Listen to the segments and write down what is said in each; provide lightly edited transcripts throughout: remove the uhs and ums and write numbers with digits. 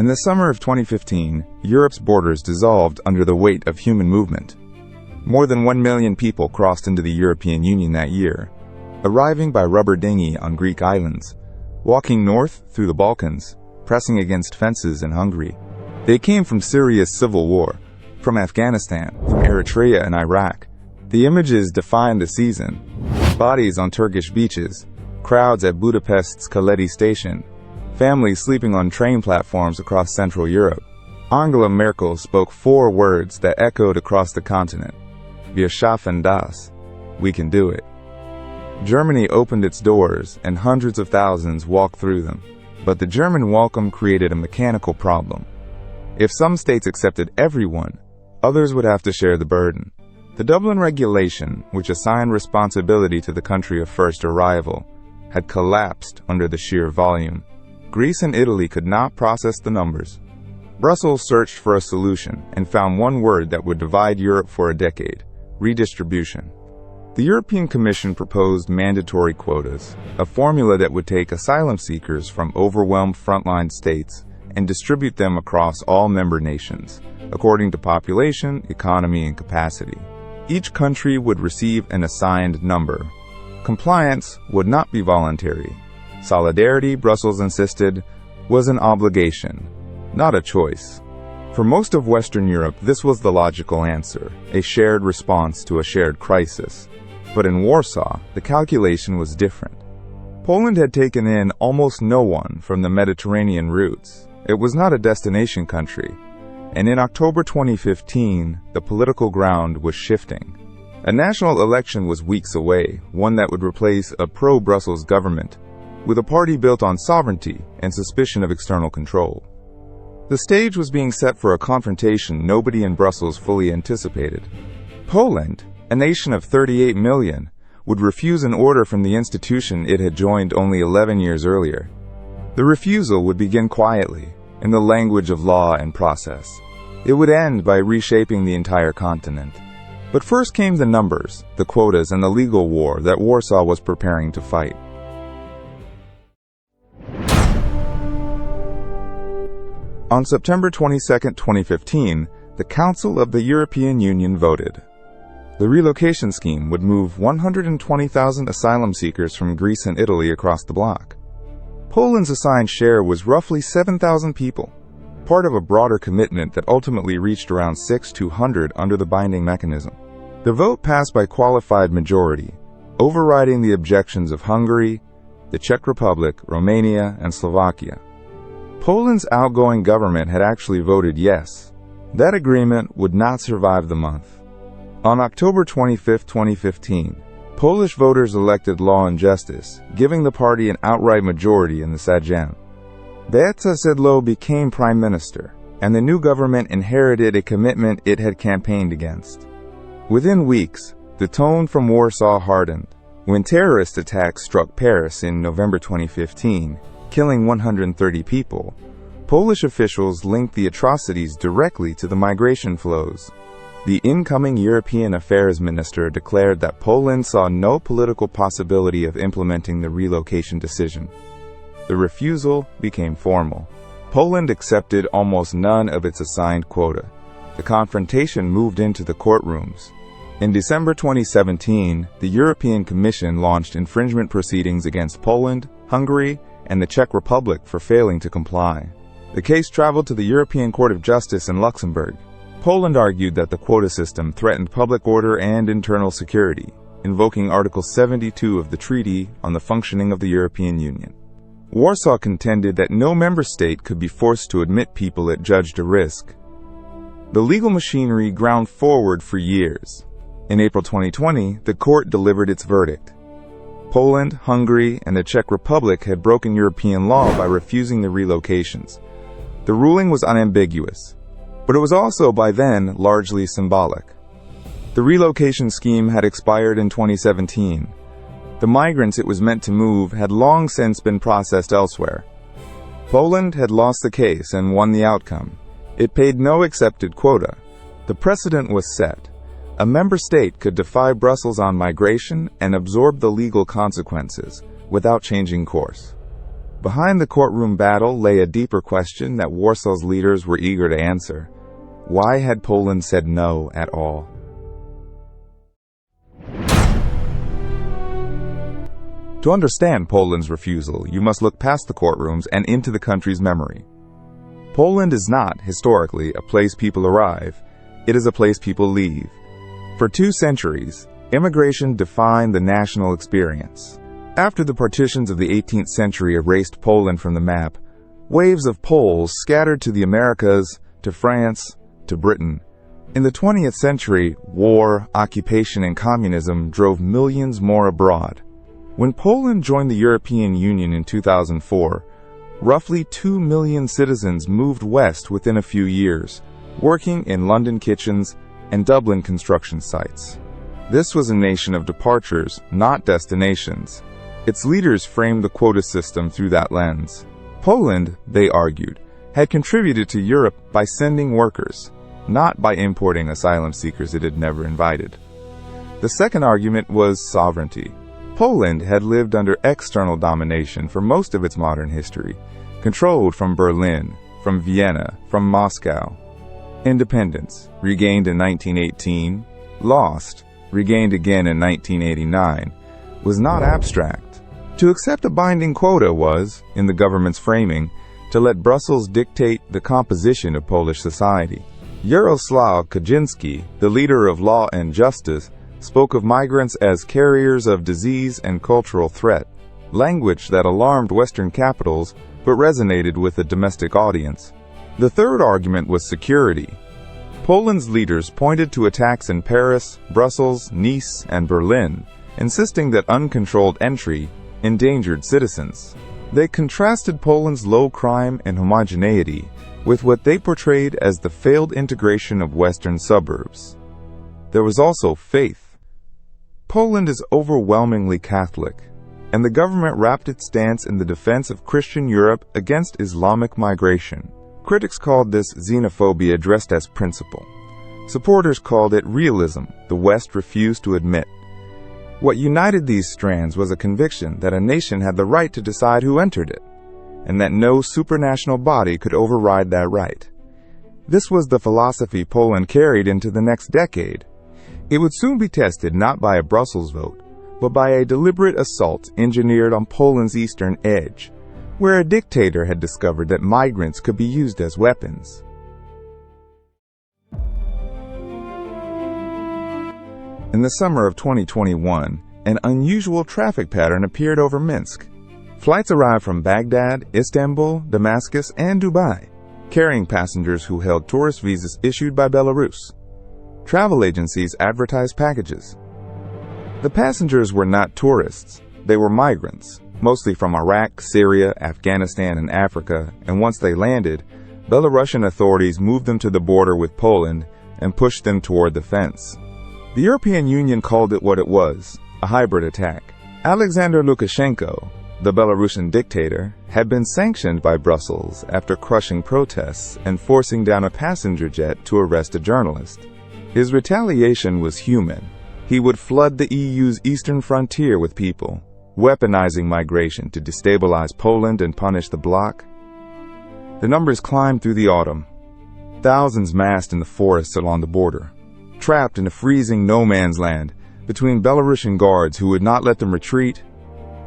In the summer of 2015, Europe's borders dissolved under the weight of human movement. More than 1 million people crossed into the European Union that year, arriving by rubber dinghy on Greek islands, walking north through the Balkans, pressing against fences in Hungary. They came from Syria's civil war, from Afghanistan, from Eritrea and Iraq. The images define the season. Bodies on Turkish beaches, crowds at Budapest's Kaleti station, families sleeping on train platforms across Central Europe. Angela Merkel spoke 4 words that echoed across the continent. Wir schaffen das. We can do it. Germany opened its doors and hundreds of thousands walked through them. But the German welcome created a mechanical problem. If some states accepted everyone, others would have to share the burden. The Dublin regulation, which assigned responsibility to the country of first arrival, had collapsed under the sheer volume. Greece and Italy could not process the numbers. Brussels searched for a solution and found one word that would divide Europe for a decade: redistribution. The European Commission proposed mandatory quotas, a formula that would take asylum seekers from overwhelmed frontline states and distribute them across all member nations, according to population, economy, and capacity. Each country would receive an assigned number. Compliance would not be voluntary. Solidarity, Brussels insisted, was an obligation, not a choice. For most of Western Europe, this was the logical answer, a shared response to a shared crisis. But in Warsaw, the calculation was different. Poland had taken in almost no one from the Mediterranean routes. It was not a destination country. And in October 2015, the political ground was shifting. A national election was weeks away, one that would replace a pro-Brussels government, with a party built on sovereignty and suspicion of external control. The stage was being set for a confrontation nobody in Brussels fully anticipated. Poland, a nation of 38 million, would refuse an order from the institution it had joined only 11 years earlier. The refusal would begin quietly, in the language of law and process. It would end by reshaping the entire continent. But first came the numbers, the quotas, and the legal war that Warsaw was preparing to fight. On September 22, 2015, the Council of the European Union voted. The relocation scheme would move 120,000 asylum seekers from Greece and Italy across the bloc. Poland's assigned share was roughly 7,000 people, part of a broader commitment that ultimately reached around 600 under the binding mechanism. The vote passed by qualified majority, overriding the objections of Hungary, the Czech Republic, Romania, and Slovakia. Poland's outgoing government had actually voted yes. That agreement would not survive the month. On October 25, 2015, Polish voters elected Law and Justice, giving the party an outright majority in the Sejm. Beata Szydło became prime minister, and the new government inherited a commitment it had campaigned against. Within weeks, the tone from Warsaw hardened. When terrorist attacks struck Paris in November 2015, killing 130 people, Polish officials linked the atrocities directly to the migration flows. The incoming European Affairs Minister declared that Poland saw no political possibility of implementing the relocation decision. The refusal became formal. Poland accepted almost none of its assigned quota. The confrontation moved into the courtrooms. In December 2017, the European Commission launched infringement proceedings against Poland, Hungary, and the Czech Republic for failing to comply. The case traveled to the European Court of Justice in Luxembourg. Poland argued that the quota system threatened public order and internal security, invoking Article 72 of the Treaty on the Functioning of the European Union. Warsaw contended that no member state could be forced to admit people it judged a risk. The legal machinery ground forward for years. In April 2020, the court delivered its verdict. Poland, Hungary, and the Czech Republic had broken European law by refusing the relocations. The ruling was unambiguous, but it was also by then largely symbolic. The relocation scheme had expired in 2017. The migrants it was meant to move had long since been processed elsewhere. Poland had lost the case and won the outcome. It paid no accepted quota. The precedent was set. A member state could defy Brussels on migration and absorb the legal consequences without changing course. Behind the courtroom battle lay a deeper question that Warsaw's leaders were eager to answer. Why had Poland said no at all? To understand Poland's refusal, you must look past the courtrooms and into the country's memory. Poland is not, historically, a place people arrive. It is a place people leave. For 2 centuries, immigration defined the national experience. After the partitions of the 18th century erased Poland from the map, waves of Poles scattered to the Americas, to France, to Britain. In the 20th century, war, occupation, and communism drove millions more abroad. When Poland joined the European Union in 2004, roughly 2 million citizens moved west within a few years, working in London kitchens and Dublin construction sites. This was a nation of departures, not destinations. Its leaders framed the quota system through that lens. Poland, they argued, had contributed to Europe by sending workers, not by importing asylum seekers it had never invited. The second argument was sovereignty. Poland had lived under external domination for most of its modern history, controlled from Berlin, from Vienna, from Moscow. Independence, regained in 1918, lost, regained again in 1989, was not abstract. To accept a binding quota was, in the government's framing, to let Brussels dictate the composition of Polish society. Jaroslaw Kaczynski, the leader of Law and Justice, spoke of migrants as carriers of disease and cultural threat, language that alarmed Western capitals but resonated with a domestic audience. The third argument was security. Poland's leaders pointed to attacks in Paris, Brussels, Nice, and Berlin, insisting that uncontrolled entry endangered citizens. They contrasted Poland's low crime and homogeneity with what they portrayed as the failed integration of Western suburbs. There was also faith. Poland is overwhelmingly Catholic, and the government wrapped its stance in the defense of Christian Europe against Islamic migration. Critics called this xenophobia dressed as principle. Supporters called it realism the West refused to admit. What united these strands was a conviction that a nation had the right to decide who entered it, and that no supranational body could override that right. This was the philosophy Poland carried into the next decade. It would soon be tested not by a Brussels vote, but by a deliberate assault engineered on Poland's eastern edge, where a dictator had discovered that migrants could be used as weapons. In the summer of 2021, an unusual traffic pattern appeared over Minsk. Flights arrived from Baghdad, Istanbul, Damascus, and Dubai, carrying passengers who held tourist visas issued by Belarus. Travel agencies advertised packages. The passengers were not tourists, they were migrants, mostly from Iraq, Syria, Afghanistan, and Africa, and once they landed, Belarusian authorities moved them to the border with Poland and pushed them toward the fence. The European Union called it what it was, a hybrid attack. Alexander Lukashenko, the Belarusian dictator, had been sanctioned by Brussels after crushing protests and forcing down a passenger jet to arrest a journalist. His retaliation was human. He would flood the EU's eastern frontier with people, weaponizing migration to destabilize Poland and punish the bloc. The numbers climbed through the autumn. Thousands massed in the forests along the border, trapped in a freezing no-man's land between Belarusian guards who would not let them retreat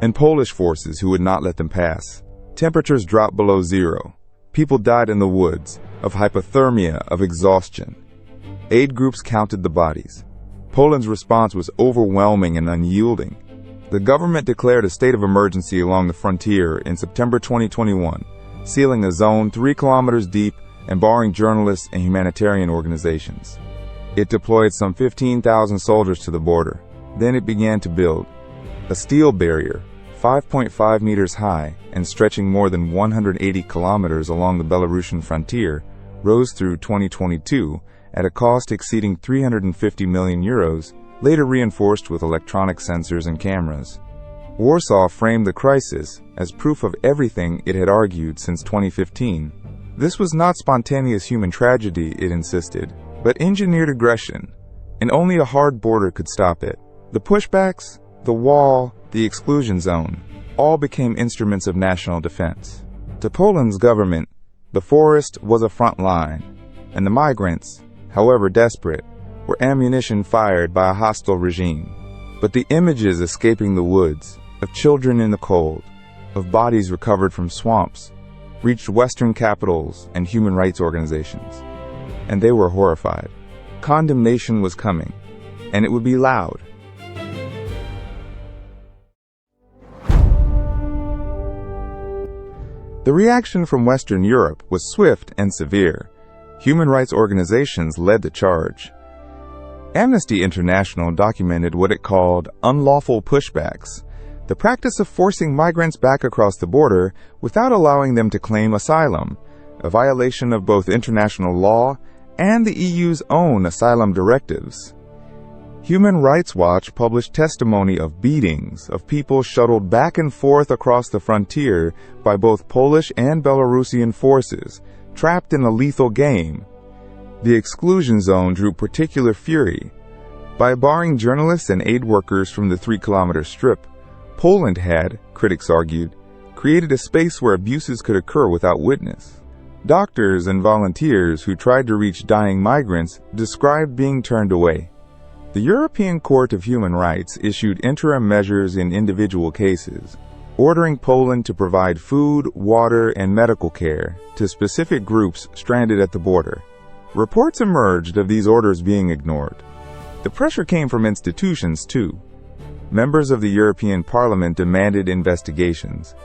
and Polish forces who would not let them pass. Temperatures dropped below zero. People died in the woods, of hypothermia, of exhaustion. Aid groups counted the bodies. Poland's response was overwhelming and unyielding. The government declared a state of emergency along the frontier in September 2021, sealing a zone 3 kilometers deep and barring journalists and humanitarian organizations. It deployed some 15,000 soldiers to the border. Then it began to build. A steel barrier, 5.5 meters high and stretching more than 180 kilometers along the Belarusian frontier, rose through 2022 at a cost exceeding 350 million euros, later reinforced with electronic sensors and cameras. Warsaw framed the crisis as proof of everything it had argued since 2015. This was not spontaneous human tragedy, it insisted, but engineered aggression, and only a hard border could stop it. The pushbacks, the wall, the exclusion zone. all became instruments of national defense. To Poland's government, the forest was a front line, and the migrants, however desperate, were ammunition fired by a hostile regime. But the images escaping the woods, of children in the cold, of bodies recovered from swamps, reached Western capitals and human rights organizations. And they were horrified. Condemnation was coming, and it would be loud. The reaction from Western Europe was swift and severe. Human rights organizations led the charge. Amnesty International documented what it called unlawful pushbacks, the practice of forcing migrants back across the border without allowing them to claim asylum, a violation of both international law and the EU's own asylum directives. Human Rights Watch published testimony of beatings of people shuttled back and forth across the frontier by both Polish and Belarusian forces, trapped in a lethal game. The exclusion zone drew particular fury. By barring journalists and aid workers from the 3-kilometer strip, Poland had, critics argued, created a space where abuses could occur without witness. Doctors and volunteers who tried to reach dying migrants described being turned away. The European Court of Human Rights issued interim measures in individual cases, ordering Poland to provide food, water, and medical care to specific groups stranded at the border. Reports emerged of these orders being ignored. The pressure came from institutions, too. Members of the European Parliament demanded investigations.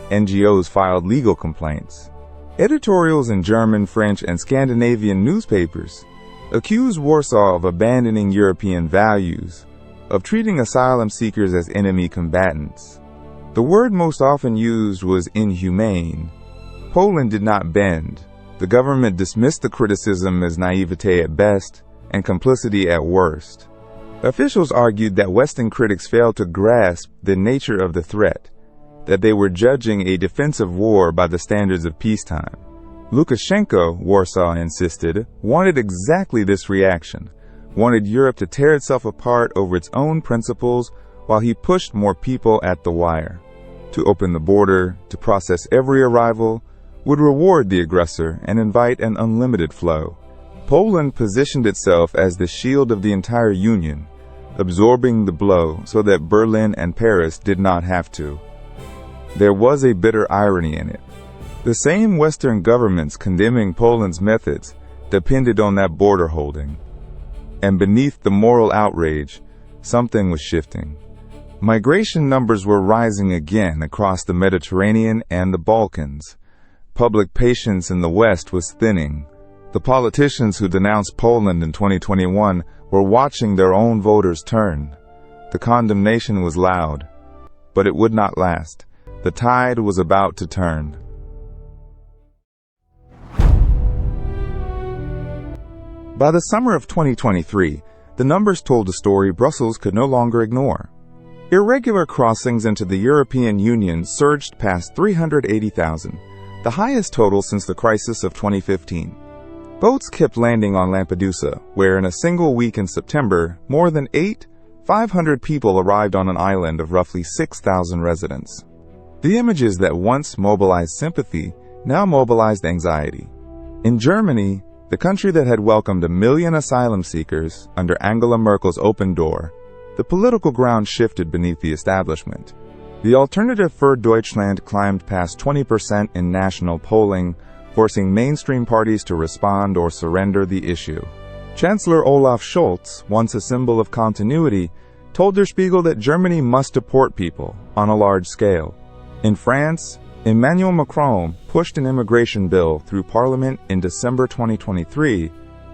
NGOs filed legal complaints. Editorials in German, French, and Scandinavian newspapers accused Warsaw of abandoning European values, of treating asylum seekers as enemy combatants. The word most often used was inhumane. Poland did not bend. The government dismissed the criticism as naivete at best and complicity at worst. Officials argued that Western critics failed to grasp the nature of the threat, that they were judging a defensive war by the standards of peacetime. Lukashenko, Warsaw insisted, wanted exactly this reaction, wanted Europe to tear itself apart over its own principles while he pushed more people at the wire. To open the border, to process every arrival, would reward the aggressor and invite an unlimited flow. Poland positioned itself as the shield of the entire Union, absorbing the blow so that Berlin and Paris did not have to. There was a bitter irony in it. The same Western governments condemning Poland's methods depended on that border holding. And beneath the moral outrage, something was shifting. Migration numbers were rising again across the Mediterranean and the Balkans. Public patience in the West was thinning. The politicians who denounced Poland in 2021 were watching their own voters turn. The condemnation was loud, but it would not last. The tide was about to turn. By the summer of 2023, the numbers told a story Brussels could no longer ignore. Irregular crossings into the European Union surged past 380,000, the highest total since the crisis of 2015. Boats kept landing on Lampedusa, where in a single week in September, more than 500 people arrived on an island of roughly 6,000 residents. The images that once mobilized sympathy now mobilized anxiety. In Germany, the country that had welcomed 1 million asylum seekers under Angela Merkel's open door, the political ground shifted beneath the establishment. The Alternative für Deutschland climbed past 20% in national polling, forcing mainstream parties to respond or surrender the issue. Chancellor Olaf Scholz, once a symbol of continuity, told Der Spiegel that Germany must deport people on a large scale. In France, Emmanuel Macron pushed an immigration bill through Parliament in December 2023,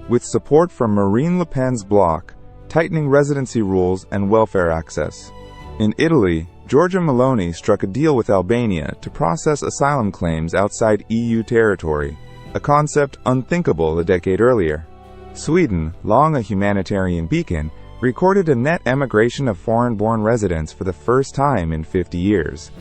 with support from Marine Le Pen's bloc, tightening residency rules and welfare access. In Italy, Giorgia Meloni struck a deal with Albania to process asylum claims outside EU territory, a concept unthinkable a decade earlier. Sweden, long a humanitarian beacon, recorded a net emigration of foreign-born residents for the first time in 50 years.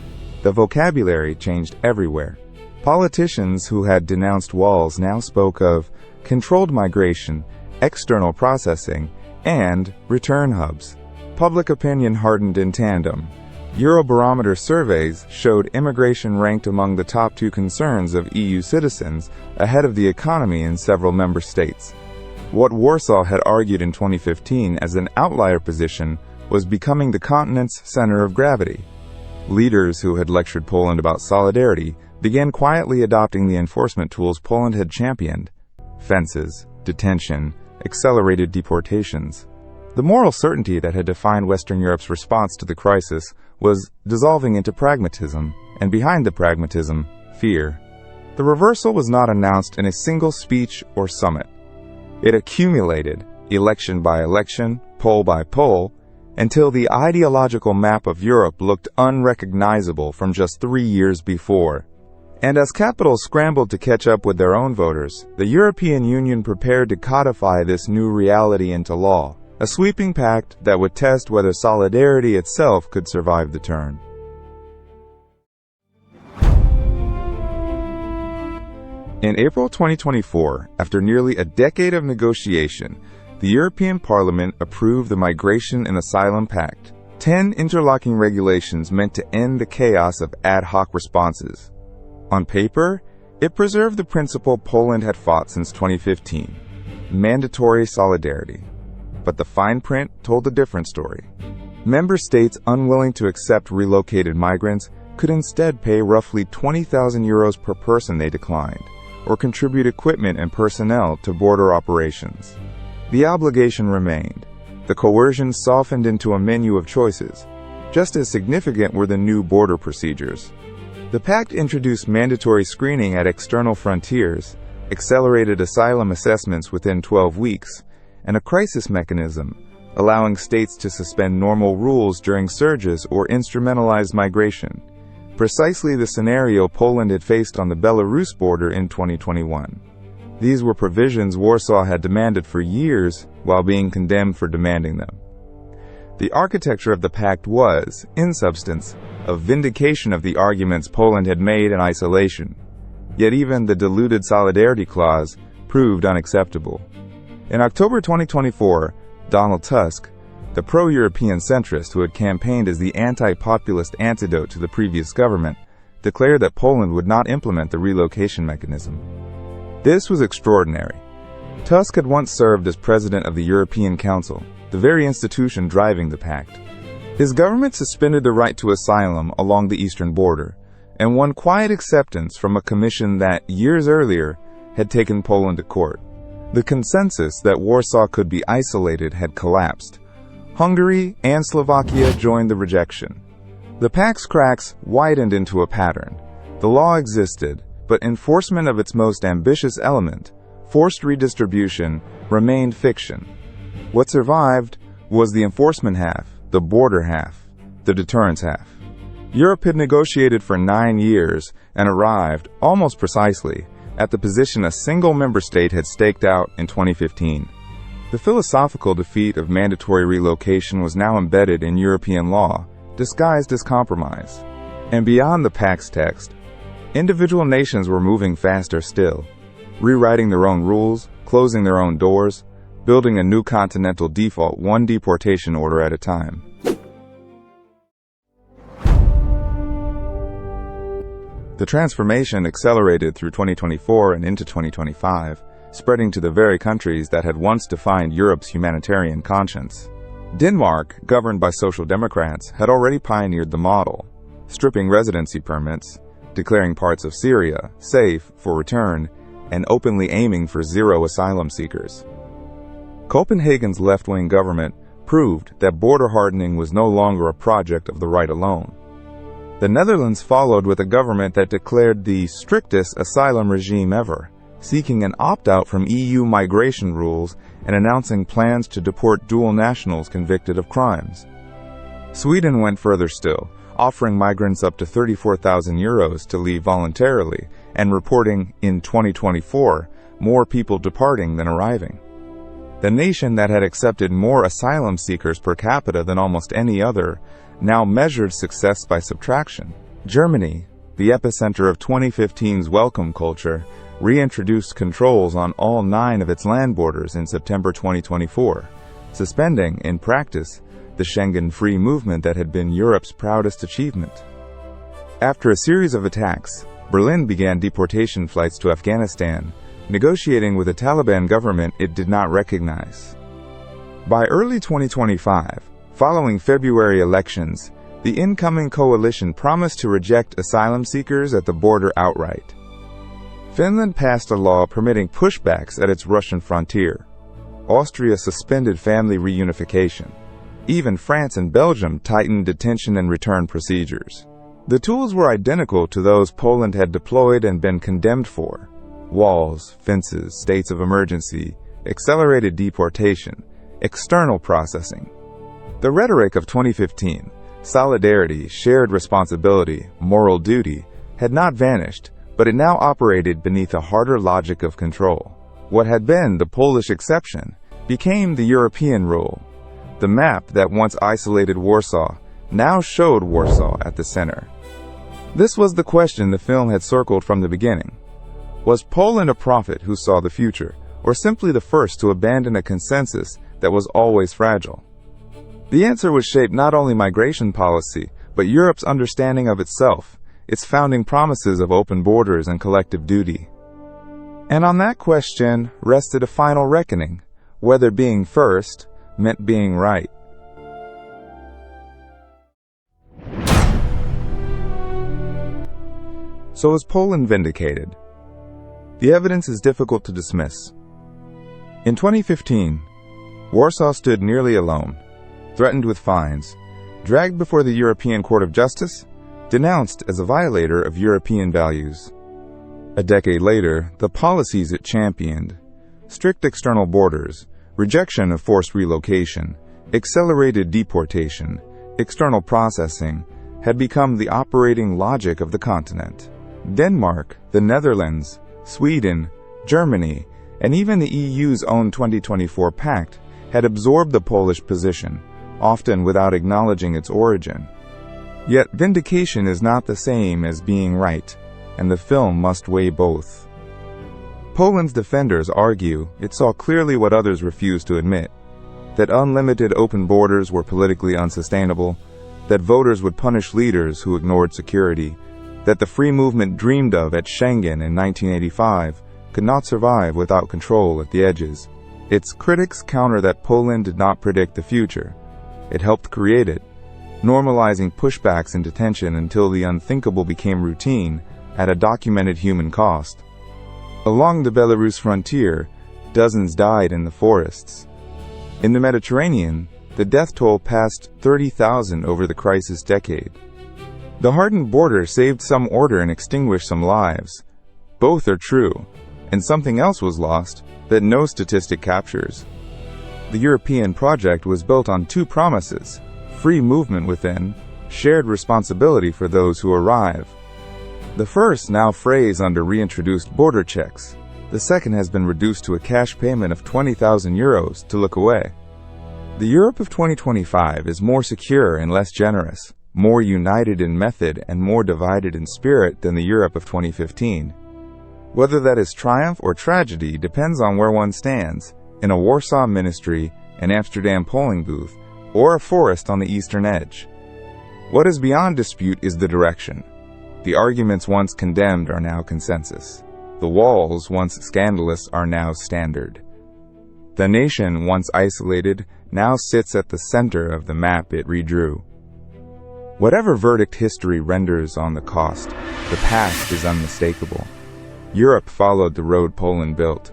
The vocabulary changed everywhere. Politicians who had denounced walls now spoke of controlled migration, external processing, and return hubs. Public opinion hardened in tandem. Eurobarometer surveys showed immigration ranked among the top 2 concerns of EU citizens, ahead of the economy in several member states. What Warsaw had argued in 2015 as an outlier position was becoming the continent's center of gravity. Leaders who had lectured Poland about solidarity began quietly adopting the enforcement tools Poland had championed: fences, detention, accelerated deportations. The moral certainty that had defined Western Europe's response to the crisis was dissolving into pragmatism, and behind the pragmatism, fear. The reversal was not announced in a single speech or summit. It accumulated, election by election, poll by poll, until the ideological map of Europe looked unrecognizable from just 3 years before. And as capitals scrambled to catch up with their own voters, the European Union prepared to codify this new reality into law, a sweeping pact that would test whether solidarity itself could survive the turn. In April 2024, after nearly a decade of negotiation, the European Parliament approved the Migration and Asylum Pact, 10 interlocking regulations meant to end the chaos of ad hoc responses. On paper, it preserved the principle Poland had fought since 2015, mandatory solidarity. But the fine print told a different story. Member states unwilling to accept relocated migrants could instead pay roughly €20,000 per person they declined, or contribute equipment and personnel to border operations. The obligation remained. The coercion softened into a menu of choices. Just as significant were the new border procedures. The pact introduced mandatory screening at external frontiers, accelerated asylum assessments within 12 weeks, and a crisis mechanism, allowing states to suspend normal rules during surges or instrumentalize migration, precisely the scenario Poland had faced on the Belarus border in 2021. These were provisions Warsaw had demanded for years while being condemned for demanding them. The architecture of the pact was, in substance, a vindication of the arguments Poland had made in isolation. Yet even the diluted solidarity clause proved unacceptable. In October 2024, Donald Tusk, the pro-European centrist who had campaigned as the anti-populist antidote to the previous government, declared that Poland would not implement the relocation mechanism. This was extraordinary. Tusk had once served as president of the European Council, the very institution driving the pact. His government suspended the right to asylum along the eastern border, and won quiet acceptance from a commission that, years earlier, had taken Poland to court. The consensus that Warsaw could be isolated had collapsed. Hungary and Slovakia joined the rejection. The pact's cracks widened into a pattern. The law existed, but enforcement of its most ambitious element, forced redistribution, remained fiction. What survived was the enforcement half, the border half, the deterrence half. Europe had negotiated for 9 years and arrived, almost precisely, at the position a single member state had staked out in 2015. The philosophical defeat of mandatory relocation was now embedded in European law, disguised as compromise. And beyond the pact's text, individual nations were moving faster still, rewriting their own rules, closing their own doors, building a new continental default, one deportation order at a time. The transformation accelerated through 2024 and into 2025, spreading to the very countries that had once defined Europe's humanitarian conscience. Denmark, governed by Social Democrats, had already pioneered the model, stripping residency permits, declaring parts of Syria safe for return, and openly aiming for zero asylum seekers. Copenhagen's left-wing government proved that border hardening was no longer a project of the right alone. The Netherlands followed with a government that declared the strictest asylum regime ever, seeking an opt-out from EU migration rules and announcing plans to deport dual nationals convicted of crimes. Sweden went further still, offering migrants up to €34,000 to leave voluntarily and reporting, in 2024, more people departing than arriving. The nation that had accepted more asylum seekers per capita than almost any other now measured success by subtraction. Germany, the epicenter of 2015's welcome culture, reintroduced controls on all 9 of its land borders in September 2024, suspending, in practice, the Schengen free movement that had been Europe's proudest achievement. After a series of attacks, Berlin began deportation flights to Afghanistan, negotiating with a Taliban government it did not recognize. By early 2025, following February elections, the incoming coalition promised to reject asylum seekers at the border outright. Finland passed a law permitting pushbacks at its Russian frontier. Austria suspended family reunification. Even France and Belgium tightened detention and return procedures. The tools were identical to those Poland had deployed and been condemned for: walls, fences, states of emergency, accelerated deportation, external processing. The rhetoric of 2015, solidarity, shared responsibility, moral duty, had not vanished, but it now operated beneath a harder logic of control. What had been the Polish exception became the European rule. The map that once isolated Warsaw now showed Warsaw at the center. This was the question the film had circled from the beginning. Was Poland a prophet who saw the future, or simply the first to abandon a consensus that was always fragile? The answer would shape not only migration policy, but Europe's understanding of itself, its founding promises of open borders and collective duty. And on that question rested a final reckoning, whether being first meant being right. So is Poland vindicated? The evidence is difficult to dismiss. In 2015, Warsaw stood nearly alone, threatened with fines, dragged before the European Court of Justice, denounced as a violator of European values. A decade later, the policies it championed, strict external borders, rejection of forced relocation, accelerated deportation, external processing, had become the operating logic of the continent. Denmark, the Netherlands, Sweden, Germany, and even the EU's own 2024 pact had absorbed the Polish position, often without acknowledging its origin. Yet vindication is not the same as being right, and the film must weigh both. Poland's defenders argue it saw clearly what others refused to admit: that unlimited open borders were politically unsustainable, that voters would punish leaders who ignored security, that the free movement dreamed of at Schengen in 1985 could not survive without control at the edges. Its critics counter that Poland did not predict the future. It helped create it, normalizing pushbacks and detention until the unthinkable became routine at a documented human cost. Along the Belarus frontier, dozens died in the forests. In the Mediterranean, the death toll passed 30,000 over the crisis decade. The hardened border saved some order and extinguished some lives. Both are true, and something else was lost that no statistic captures. The European project was built on two promises: free movement within, shared responsibility for those who arrive. The first now frays under reintroduced border checks. The second has been reduced to a cash payment of 20,000 euros to look away. The Europe of 2025 is more secure and less generous, more united in method and more divided in spirit than the Europe of 2015. Whether that is triumph or tragedy depends on where one stands, in a Warsaw ministry, an Amsterdam polling booth, or a forest on the eastern edge. What is beyond dispute is the direction. The arguments once condemned are now consensus. The walls once scandalous are now standard. The nation once isolated now sits at the center of the map it redrew. Whatever verdict history renders on the cost, the past is unmistakable. Europe followed the road Poland built.